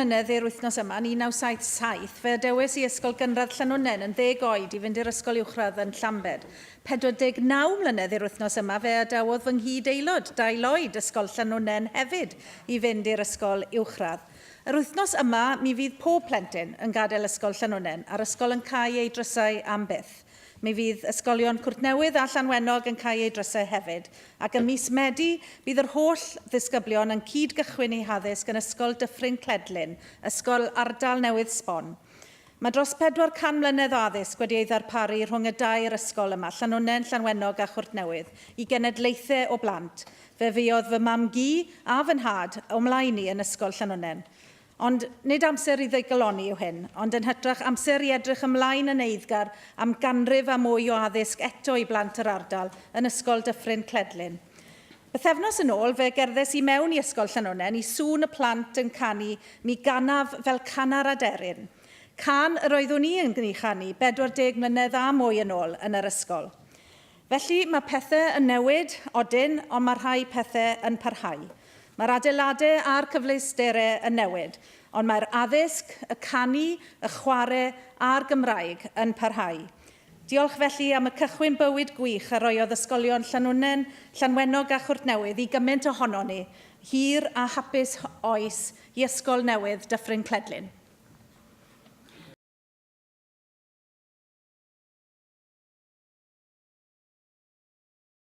Senedd i'r wythnos yma, yn 1977, fe adewis i ysgol cynradd Llawn yn 10 oed i fynd i'r ysgol uwchradd yn Llambed. 49 mlynedd i'r wythnos yma, fe adewodd fy nghyd Eiliad, 2 oed ysgol Llawn hefyd i fynd i'r ysgol uwchradd. Yr wythnos yma, mi fydd pob plentyn yn gadael ysgol Llawn a'r ysgol yn cael ei drysau am byth. Mi fydd ysgolion Cwrtnewydd a Llanwenog yn cael ei drysau hefyd, ac ym mis Medi bydd yr holl ddisgyblion yn cyd-gychwyn eu haddysg yn ysgol Dyffryn Cledlyn, ysgol ardal newydd Sbon. Mae dros 400 mlynedd o addysg wedi ei ddarparu rhwng y 2 ysgol yma, Llawn, Llanwenog a Chwrtnewydd, i genedlaethau o blant. Fe fuodd fy mam gi a fy nhad ymlaen i yn ysgol Llawn. Ond nid amser i ddeigoloni yw hyn, ond yn hytrach amser i edrych ymlaen yn eiddgar am ganrif a mwy o addysg eto i blant yr ardal yn ysgol Dyffryn Cledlyn. Bythefnos yn ôl, fe gerddes i mewn i ysgol Llawn i sŵn y plant yn canu mi ganaf fel canar aderyn. Can yr oeddwn i yn ei chanu 40 mlynedd a mwy yn ôl yn yr ysgol. Felly mae pethau yn newid odyn, ond mae rhai pethau yn parhau. Mae'r adeiladau a'r cyfleusterau yn newid, ond mae'r addysg, y canu, y chwarae a'r Gymraeg yn parhau. Diolch felly am y cychwyn bywyd gwych a roiodd ysgolion Llawn, Llanwenog a Chwrtnewydd i gymaint ohono ni, hir a hapus oes i ysgol newydd Dyffryn Cledlyn.